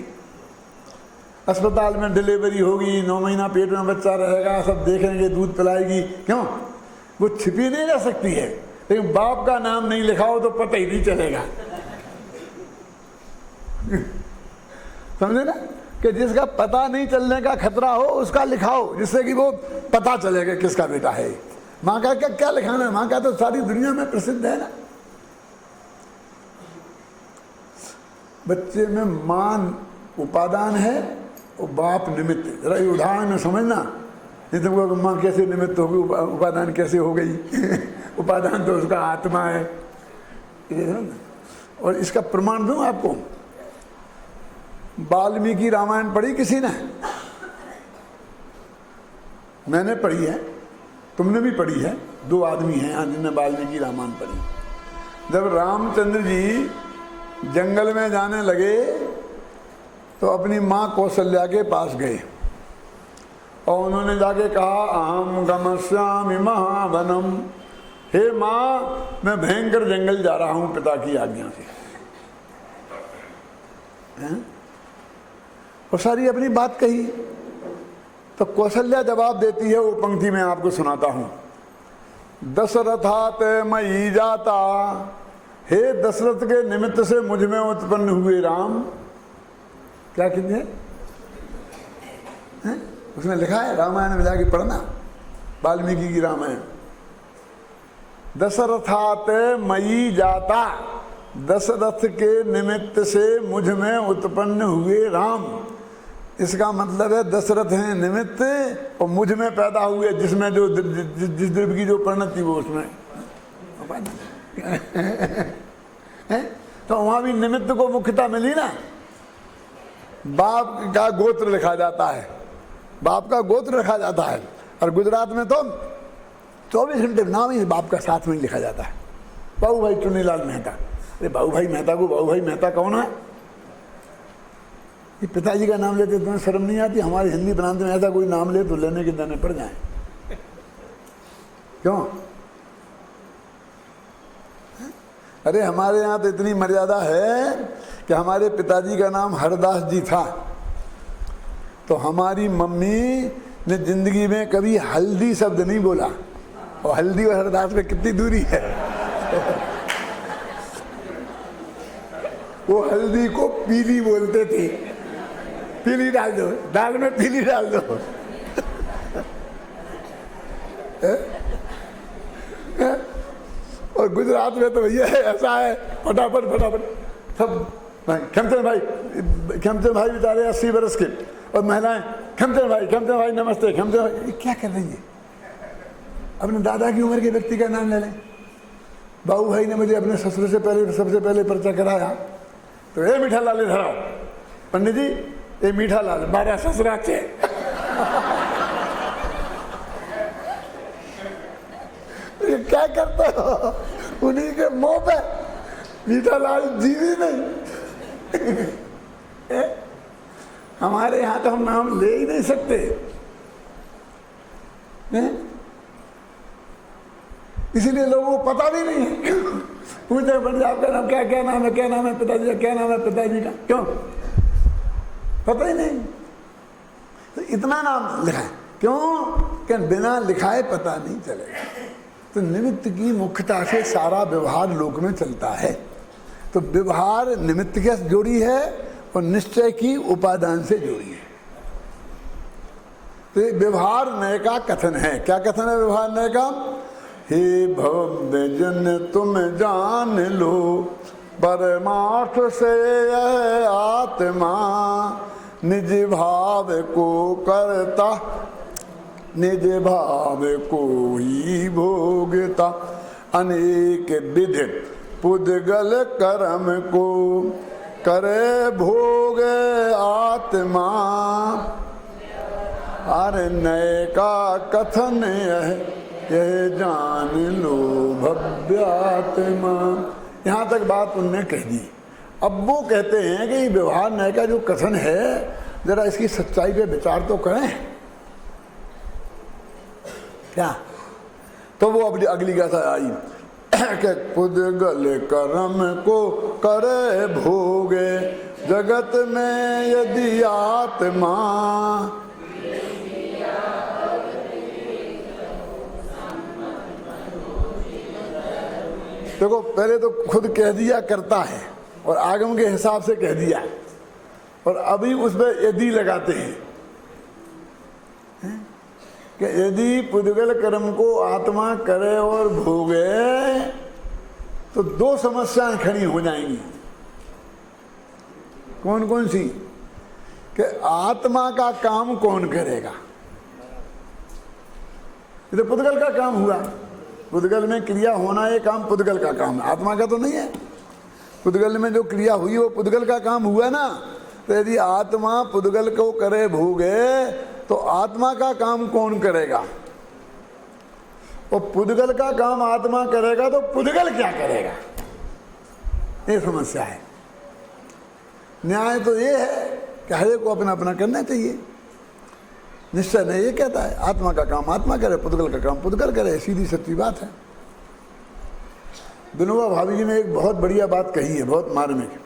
अस्पताल में डिलीवरी होगी, 9 महीना पेट में बच्चा रहेगा, सब देखेंगे, दूध पिलाएगी, क्यों? वो छिपी नहीं रह सकती है। लेकिन बाप का नाम नहीं लिखा हो तो पता ही नहीं चलेगा। समझे ना? कि जिसका पता नहीं चलने का खतरा हो उसका लिखाओ, जिससे कि वो पता चलेगा किसका बेटा है। माँ का क्या लिखाना है? माँ का तो सारी दुनिया में प्रसिद्ध है ना। बच्चे में माँ उपादान है और बाप निमित्त। जरा ये उदाहरण में समझना, नहीं तुमको माँ कैसे निमित्त होगी, उपादान कैसे हो गई? उपादान तो उसका आत्मा है। और इसका प्रमाण दूं आपको, वाल्मीकि रामायण पढ़ी किसी ने? मैंने पढ़ी है, तुमने भी पढ़ी है, 2 आदमी हैं यहाँ जिन्होंने वाल्मीकि रामायण पढ़ी। जब रामचंद्र जी जंगल में जाने लगे तो अपनी माँ कौशल्या के पास गए और उन्होंने जाके कहा, अहम गमस्यामि महावनम, हे माँ मैं भयंकर जंगल जा रहा हूँ पिता की आज्ञा से। और सारी अपनी बात कही। तो कौशल्या जवाब देती है, वो पंक्ति मैं आपको सुनाता हूँ। दशरथात मयि जाता, हे दशरथ के निमित्त से मुझ में उत्पन्न हुए राम। क्या कहते हैं? उसमें लिखा है, रामायण में जाके पढ़ना, वाल्मीकि की रामायण। दशरथात मयि जाता, दशरथ के निमित्त से मुझ में उत्पन्न हुए राम। इसका मतलब है दशरथ हैं निमित्त और मुझ में पैदा हुए, जिसमें जो जिस द्रव्य की जो परिणति थी वो उसमें है। तो वहां भी निमित्त को मुख्यता मिली ना। बाप का गोत्र लिखा जाता है, बाप का गोत्र लिखा जाता है। और गुजरात में तो 24 घंटे नाम ही बाप का साथ में ही लिखा जाता है। बाबू भाई चुन्नीलाल मेहता। अरे बाबू भाई मेहता को बाबू भाई मेहता कौन है? ये पिताजी का नाम लेते तुम्हें शर्म नहीं आती? हमारे हिंदी प्रांत में ऐसा कोई नाम ले तो लेने के देने पड़ जाए। क्यों? अरे हमारे यहाँ तो इतनी मर्यादा है कि हमारे पिताजी का नाम हरदास जी था, तो हमारी मम्मी ने जिंदगी में कभी हल्दी शब्द नहीं बोला। और हल्दी और हरदास में कितनी दूरी है। वो हल्दी को पीली बोलते थे, पीली डाल दो, दाल में पीली डाल दो। और गुजरात में तो भैया ऐसा है, फटाफट फटाफट सब। खेमचंद भाई बेचारे 80 वर्ष के, और महिलाएं खेमचंद भाई नमस्ते, खेमचंद भाई। क्या कर रही है? अपने दादा की उम्र के व्यक्ति का नाम ले लें। बाबू भाई ने मुझे अपने ससुर से पहले सबसे पहले परिचय कराया, तो ये मीठा लाल इधर आओ। पंडित जी ये मीठा लाल 12 ससुरा थे। ये क्या करते हो? उन्हीं के मुंह पे मीठा लाल जीवी नहीं। हमारे यहाँ तो हम नाम ले ही नहीं सकते। इसीलिए लोगों को पता भी नहीं है। पूछते पंजाब का नाम क्या नाम है, क्या नाम है पिताजी का, क्या नाम है पिताजी का? क्यों पता ही नहीं। तो इतना नाम लिखा है क्यों? कि बिना लिखाए पता नहीं चलेगा। तो निमित्त की मुख्यता से सारा व्यवहार लोक में चलता है। तो व्यवहार निमित्त के जोड़ी है और निश्चय की उपादान से जोड़ी है। तो व्यवहार नय का कथन है। क्या कथन है व्यवहार नय का? हे भव्य जन तुम जान लो, परमार्थ से यह आत्मा, निज भाव को करता, निज भाव को ही भोगता, अनेक विधि पुद्गल कर्म को करे भोग आत्मा। अरे नय का कथन यह जान लो भव्यात्मा। यहाँ तक बात उनने कह दी। अब वो कहते हैं कि व्यवहार नय का जो कथन है, जरा इसकी सच्चाई पे विचार तो करें क्या? तो वो अब अगली गाथा आई कि पुद्गल कर्म को करे भोगे, जगत में यदि आत्मा। देखो पहले तो खुद कह दिया करता है और आगम के हिसाब से कह दिया, और अभी उसमें यदि लगाते हैं कि यदि पुद्गल कर्म को आत्मा करे और भोगे तो दो समस्याएं खड़ी हो जाएंगी। कौन कौन सी? कि आत्मा का काम कौन करेगा? ये तो पुद्गल का काम हुआ। पुद्गल में क्रिया होना ये काम पुद्गल का काम है, आत्मा का तो नहीं है। पुद्गल में जो क्रिया हुई वो पुद्गल का काम हुआ ना। तो यदि आत्मा पुद्गल को करे भोगे तो आत्मा का काम कौन करेगा? और पुद्गल का काम आत्मा करेगा तो पुद्गल क्या करेगा? ये समस्या है। न्याय तो ये है कि हर एक को अपना अपना करना चाहिए। निश्चय ने ये कहता है आत्मा का काम आत्मा करे, पुद्गल का काम पुद्गल करे, सीधी सच्ची बात है। विनोबा भावे जी ने एक बहुत बढ़िया बात कही है, बहुत मार्मिक,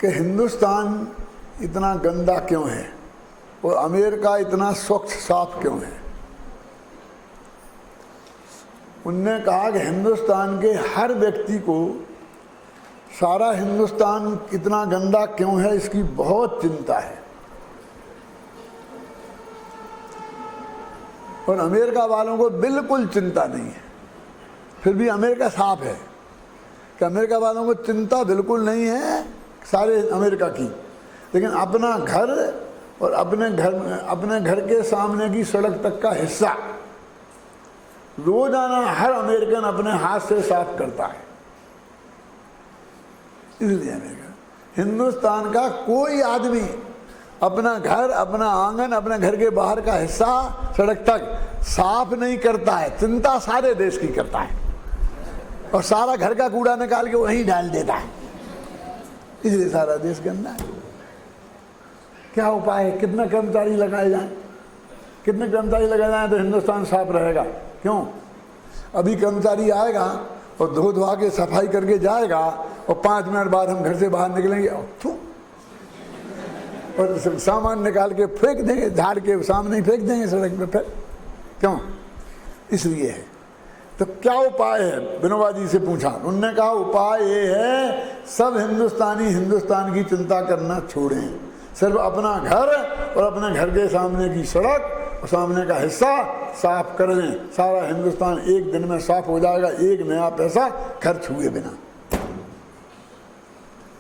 कि हिंदुस्तान इतना गंदा क्यों है और अमेरिका इतना स्वच्छ साफ क्यों है। उनने कहा कि हिंदुस्तान के हर व्यक्ति को सारा हिंदुस्तान इतना गंदा क्यों है इसकी बहुत चिंता है, और अमेरिका वालों को बिल्कुल चिंता नहीं है। फिर भी अमेरिका साफ है कि अमेरिका वालों को चिंता बिल्कुल नहीं है सारे अमेरिका की, लेकिन अपना घर और अपने घर के सामने की सड़क तक का हिस्सा रोजाना हर अमेरिकन अपने हाथ से साफ करता है। इसलिए अमेरिका, हिंदुस्तान का कोई आदमी अपना घर, अपना आंगन, अपने घर के बाहर का हिस्सा सड़क तक साफ नहीं करता है। चिंता सारे देश की करता है और सारा घर का कूड़ा निकाल के वहीं डाल देता है, इसलिए सारा देश गंदा है। क्या उपाय है? कितने कर्मचारी लगाए जाएं, कितने कर्मचारी लगाए जाएं तो हिंदुस्तान साफ रहेगा? क्यों? अभी कर्मचारी आएगा और धो धुआ के सफाई करके जाएगा और 5 मिनट बाद हम घर से बाहर निकलेंगे और सामान निकाल के फेंक देंगे, झाड़ के सामने ही फेंक देंगे सड़क पे। फिर क्यों? इसलिए है। तो क्या उपाय है? विनोबा जी से पूछा, उन्होंने कहा उपाय ये है सब हिंदुस्तानी हिंदुस्तान की चिंता करना छोड़ें, सिर्फ अपना घर और अपने घर के सामने की सड़क और सामने का हिस्सा साफ कर लें। सारा हिंदुस्तान एक दिन में साफ हो जाएगा, एक नया पैसा खर्च हुए बिना।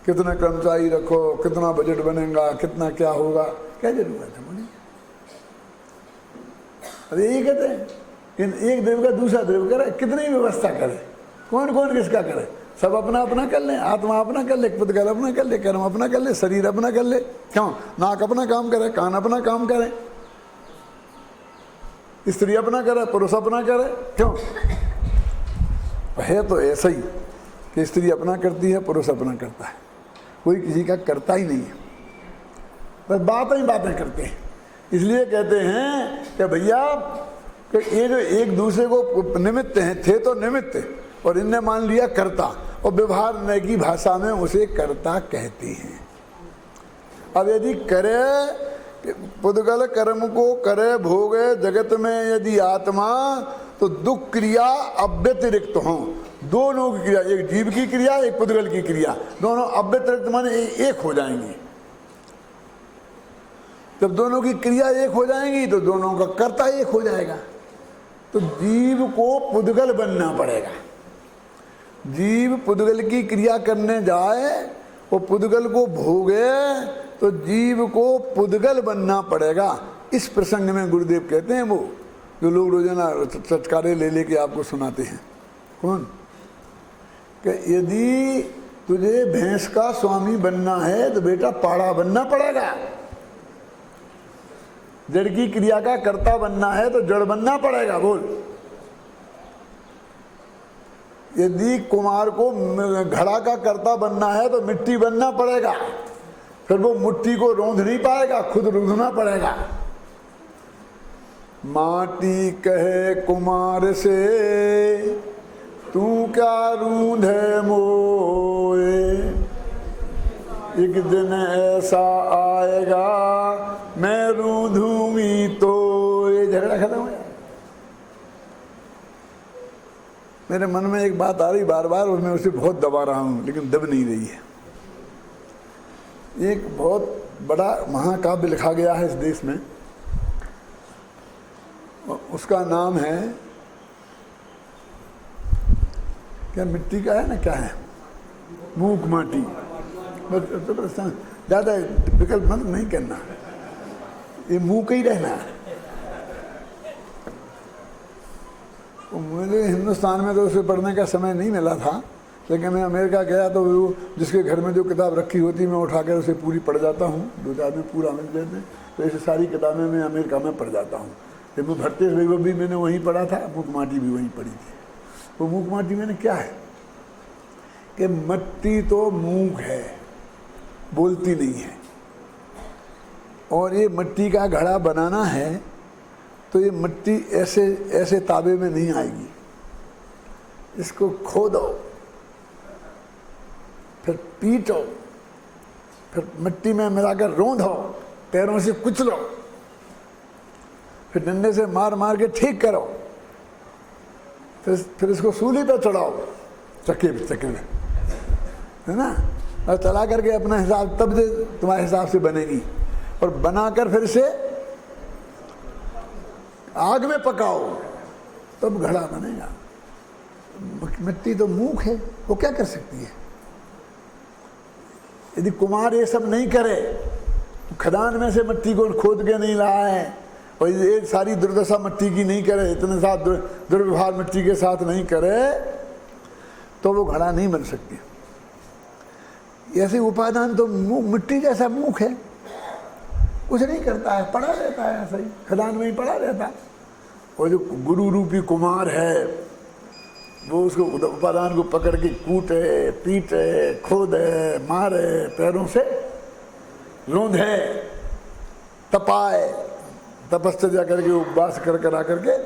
कितने कर्मचारी रखो, कितना बजट बनेगा, कितना क्या होगा, क्या जरूरत है? बोलिए। अरे यही कहते हैं कि एक देव का दूसरा देव करे, कितनी व्यवस्था करे, कौन कौन किसका करे? सब अपना अपना कर ले, आत्मा अपना कर ले, पुद्गल अपना कर ले, कर्म अपना कर ले, शरीर अपना कर ले। क्यों? नाक अपना काम करे, कान अपना काम करे, स्त्री अपना करे, पुरुष अपना करे। क्यों? है तो ऐसा ही कि स्त्री अपना करती है, पुरुष अपना करता है, कोई किसी का करता ही नहीं है, बस बातें करते हैं। इसलिए कहते हैं कि भैया कि ये जो एक दूसरे को निमित्त हैं, थे तो निमित्त और इनने मान लिया कर्ता, और व्यवहार नए की भाषा में उसे कर्ता कहते हैं। अब यदि करे पुद्गल कर्म को करे भोगे जगत में यदि आत्मा, तो दुख क्रिया अव्यतिरिक्त हो। दोनों की क्रिया, एक जीव की क्रिया एक पुद्गल की क्रिया, दोनों अव्यतिरिक्त माने एक हो जाएंगी। जब दोनों की क्रिया एक हो जाएंगी तो दोनों का कर्ता एक हो जाएगा। तो जीव को पुद्गल बनना पड़ेगा। जीव पुद्गल की क्रिया करने जाए वो पुद्गल को भोगे तो जीव को पुद्गल बनना पड़ेगा। इस प्रसंग में गुरुदेव कहते हैं, वो जो लोग रोजाना चटकारे ले लेके आपको सुनाते हैं, कौन? कि यदि तुझे भैंस का स्वामी बनना है तो बेटा पाड़ा बनना पड़ेगा। जड़ की क्रिया का कर्ता बनना है तो जड़ बनना पड़ेगा। बोल। यदि कुमार को घड़ा का कर्ता बनना है तो मिट्टी बनना पड़ेगा, फिर वो मिट्टी को रोंध नहीं पाएगा, खुद रूंधना पड़ेगा। माटी कहे कुमार से तू क्या रूंधे मोए, एक दिन ऐसा आएगा मैं रूंधूंगी तो। ये झगड़ा खत्म हो जाए। मेरे मन में एक बात आ रही बार बार और मैं उसे बहुत दबा रहा हूं, लेकिन दब नहीं रही है। एक बहुत बड़ा महाकाव्य लिखा गया है इस देश में, उसका नाम है क्या, मिट्टी का है ना, क्या है, मूक माटी। बस ज़्यादा विकल्प मत नहीं करना, ये मुंह का ही रहना। मुझे हिंदुस्तान में तो उसे पढ़ने का समय नहीं मिला था, लेकिन मैं अमेरिका गया तो वो जिसके घर में जो किताब रखी होती मैं उठाकर उसे पूरी पढ़ जाता हूँ। 2-4 दिन पूरा मिल जाते हैं, तो ऐसे सारी किताबें मैं अमेरिका में पढ़ जाता हूँ। जब मैं भरतेश वैभव भी मैंने वहीं पढ़ा था, मूक माटी भी वहीं पढ़ी थी। वो मूक माटी मैंने क्या है कि मिट्टी तो मूक है, बोलती नहीं है, और ये मिट्टी का घड़ा बनाना है तो ये मिट्टी ऐसे ऐसे ताबे में नहीं आएगी। इसको खोदो, फिर पीटो, फिर मिट्टी में मिलाकर रोंदो, पैरों से कुचलो, फिर डंडे से मार मार के ठीक करो, फिर इसको सूली पे चढ़ाओ, चक्के में, है ना, और चला करके अपना हिसाब, तब से तुम्हारे हिसाब से बनेगी। और बनाकर फिर से आग में पकाओ, तब घड़ा बनेगा। मिट्टी तो मूक है, वो क्या कर सकती है? यदि कुम्हार ये सब नहीं करे, खदान में से मिट्टी को खोद के नहीं लाया है, और ये सारी दुर्दशा मिट्टी की नहीं करे, इतने साथ दुर्व्यवहार मिट्टी के साथ नहीं करे, तो वो घड़ा नहीं बन सकती। ऐसे उपादान तो मिट्टी जैसा मूक है, कुछ नहीं करता है, पड़ा रहता है, ऐसा ही खदान में ही पड़ा रहता है। और जो गुरु रूपी कुम्हार है, वो उसको उपादान को पकड़ के कूटे, पीटे, खोदे, मारे, पैरों से रोंधे, तपाए, तपस्या करके, उपवास कर कर आकर के,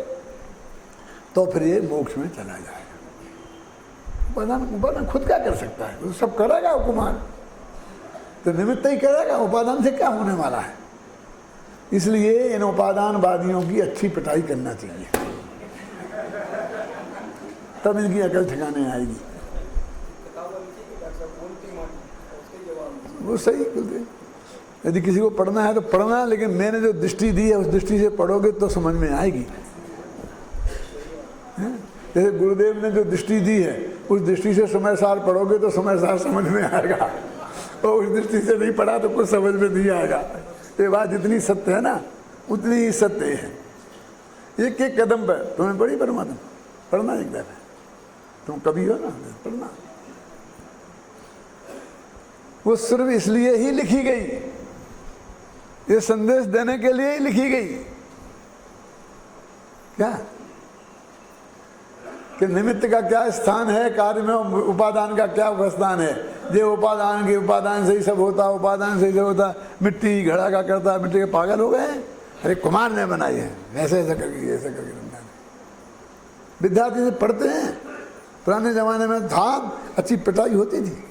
तो फिर ये मोक्ष में चला जाएगा। उपादान खुद क्या कर सकता है? तो सब करेगा वो कुमार, तो निमित्त ही करेगा, उपादान से क्या होने वाला है? इसलिए इन उपादानवादियों की अच्छी पिटाई करना चाहिए, तब इनकी अकल ठिकाने आएगी। वो सही बोलते, यदि किसी को पढ़ना है तो पढ़ना, लेकिन मैंने जो दृष्टि दी है उस दृष्टि से पढ़ोगे तो समझ में आएगी। जैसे गुरुदेव ने जो दृष्टि दी है उस दृष्टि से समय सार पढ़ोगे तो समय सार समझ में आएगा, और उस दृष्टि से नहीं पढ़ा तो कुछ समझ में नहीं आएगा। ये बात जितनी सत्य है ना, उतनी ही सत्य है। एक एक कदम पर तुम्हें बड़ी परमात्मा पढ़ना, एक दफा तुम कभी हो ना पढ़ना। वो सिर्फ इसलिए ही लिखी गई, ये संदेश देने के लिए ही लिखी गई, क्या कि निमित्त का क्या स्थान है, कार्य में उपादान का क्या स्थान है। ये उपादान के उपादान से ही सब होता, उपादान से ही सब होता। मिट्टी घड़ा का करता, मिट्टी के पागल हो गए। अरे कुमार ने बनाई है, ऐसे ऐसा करके ऐसे करके बनाई। विद्यार्थी से पढ़ते हैं, पुराने जमाने में था, अच्छी पिटाई होती थी।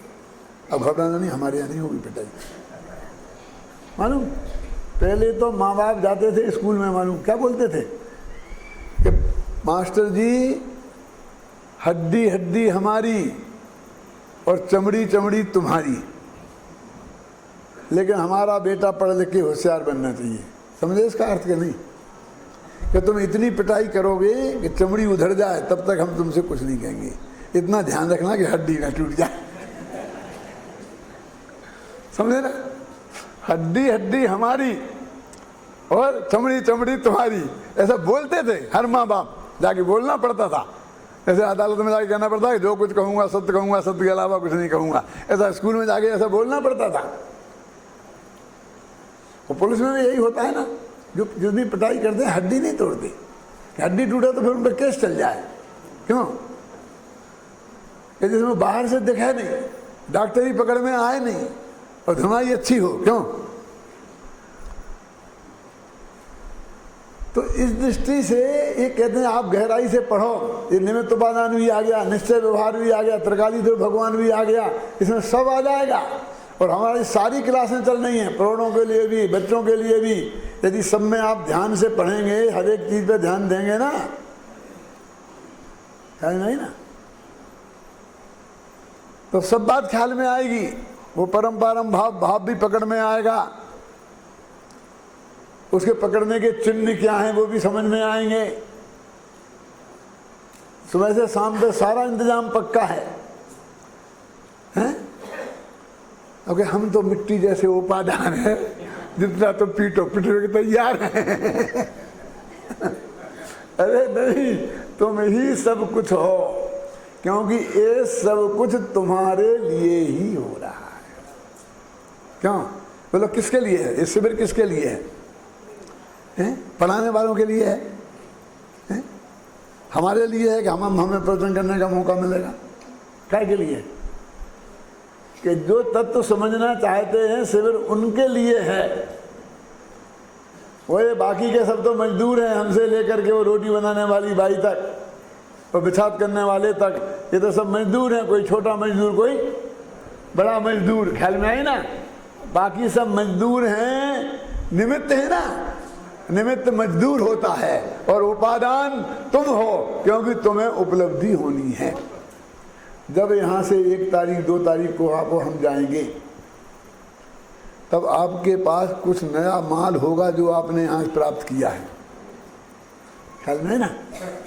अब घबराना नहीं, हमारे यहाँ नहीं होगी पिटाई। मालूम, पहले तो माँ बाप जाते थे स्कूल में, मालूम क्या बोलते थे कि मास्टर जी हड्डी हड्डी हमारी और चमड़ी चमड़ी तुम्हारी, लेकिन हमारा बेटा पढ़ लिख के होशियार बनना चाहिए। समझे इसका अर्थ के नहीं? कि तुम इतनी पिटाई करोगे कि चमड़ी उधड़ जाए, तब तक हम तुमसे कुछ नहीं कहेंगे। इतना ध्यान रखना कि हड्डी ना टूट जाए। समझे ना? हड्डी हड्डी हमारी और चमड़ी चमड़ी तुम्हारी, ऐसा बोलते थे हर माँ बाप। जाके बोलना पड़ता था, ऐसे अदालत में जाके कहना पड़ता है जो कुछ कहूँगा सत्य कहूँगा, सत्य के अलावा कुछ नहीं कहूँगा। ऐसा स्कूल में जाके ऐसा बोलना पड़ता था। और पुलिस में भी यही होता है ना, जो जितनी पिटाई करते हैं हड्डी नहीं तोड़ते। हड्डी टूटे तो फिर उन पर केस चल जाए। क्यों? कि जिसमें बाहर से दिखाए नहीं, डॉक्टरी पकड़ में आए नहीं, और धुनाई अच्छी हो। क्यों? तो इस दृष्टि से ये कहते हैं आप गहराई से पढ़ो। ये निमित्त उपादान भी आ गया, निश्चय व्यवहार भी आ गया, त्रिकालीदेव भगवान भी आ गया, इसमें सब आ जाएगा। और हमारी सारी क्लासें चल रही हैं, प्रौढ़ों के लिए भी, बच्चों के लिए भी। यदि सब में आप ध्यान से पढ़ेंगे, हर एक चीज पे ध्यान देंगे ना, ख्याल नहीं ना, तो सब बात ख्याल में आएगी। वो परम भाव भी पकड़ में आएगा, उसके पकड़ने के चिन्ह क्या हैं वो भी समझ में आएंगे। सुबह से शाम तक सारा इंतजाम पक्का है, हैं? क्योंकि हम तो मिट्टी जैसे उपादान है, जितना तो पीटो के तैयार हैं। अरे नहीं, तुम ही सब कुछ हो, क्योंकि ये सब कुछ तुम्हारे लिए ही हो रहा है। क्यों बोलो? किसके लिए है ये शिविर? किसके लिए है? पढ़ाने वालों के लिए है? हमारे लिए है कि हमें प्रवचन करने का मौका मिलेगा। क्या के लिए? कि जो तत्व समझना चाहते हैं शिविर उनके लिए है। वो ये बाकी के सब तो मजदूर हैं, हमसे लेकर के वो रोटी बनाने वाली बाई तक और बिछात करने वाले तक, ये तो सब मजदूर हैं। कोई छोटा मजदूर, कोई बड़ा मजदूर, ख्याल में आई ना। बाकी सब मजदूर हैं, निमित्त है ना, निमित्त मजदूर होता है और उपादान तुम हो, क्योंकि तुम्हें उपलब्धि होनी है। जब यहाँ से 1 तारीख 2 तारीख को आप हम जाएंगे, तब आपके पास कुछ नया माल होगा जो आपने यहाँ प्राप्त किया है, ख्याल में है ना।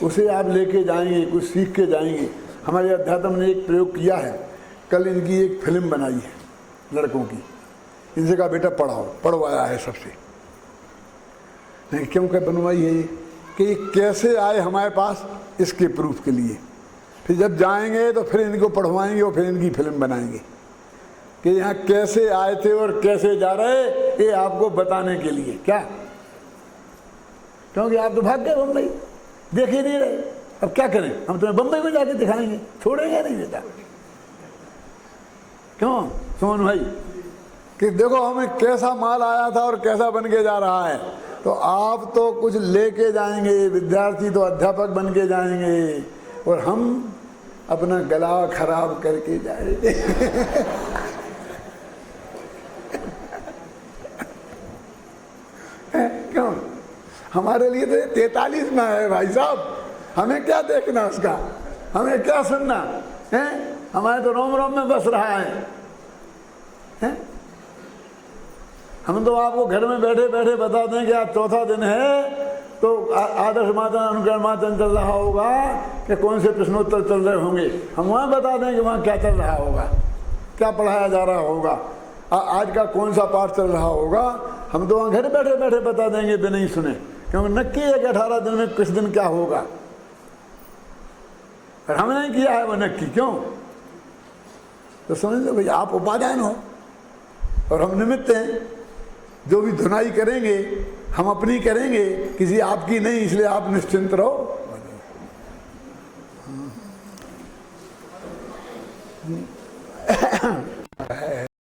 उसे आप लेके जाएंगे, कुछ सीख के जाएंगे। हमारे अध्यात्म ने एक प्रयोग किया है, कल इनकी एक फिल्म बनाई है लड़कों की। इनसे कहा बेटा पढ़ाओ, पढ़वाया है सबसे। नहीं क्यों क्या बनवाई है ये, कि ये कैसे आए हमारे पास, इसके प्रूफ के लिए। फिर जब जाएंगे तो फिर इनको पढ़वाएंगे और फिर इनकी फिल्म बनाएंगे कि यहाँ कैसे आए थे और कैसे जा रहे, ये आपको बताने के लिए। क्या, क्योंकि आप तो भाग गए बम्बई, देख ही नहीं रहे। अब क्या करें, हम तुम्हें बम्बई में जाके दिखाएंगे, छोड़ेंगे नहीं बेटा। क्यों सोन भाई, कि देखो हमें कैसा माल आया था और कैसा बन के जा रहा है। तो आप तो कुछ लेके जाएंगे, विद्यार्थी तो अध्यापक बन के जाएंगे, और हम अपना गला खराब करके जाएंगे। क्यों, हमारे लिए तो 43 में है भाई साहब, हमें क्या देखना उसका, हमें क्या सुनना है। हमारे तो रोम रोम में बस रहा है। हम तो आपको घर में बैठे बैठे बता दें कि आज चौथा दिन है, तो आदर्श माचन अनुकरण माचन चल रहा होगा कि कौन से प्रश्नोत्तर चल रहे होंगे, हम वहाँ बता दें कि वहाँ क्या चल रहा होगा, क्या पढ़ाया जा रहा होगा, आज का कौन सा पाठ चल रहा होगा। हम तो वहाँ घर बैठे बैठे बता देंगे बिना ही सुने, क्योंकि नक्की है कि 18 दिन में कुछ दिन क्या होगा। पर हमने नहीं किया है वो नक्की, क्यों? तो समझ लो भाई, आप उपादान हो और हम निमित्त हैं। जो भी धुनाई करेंगे हम अपनी करेंगे, किसी आपकी नहीं, इसलिए आप निश्चिंत रहो।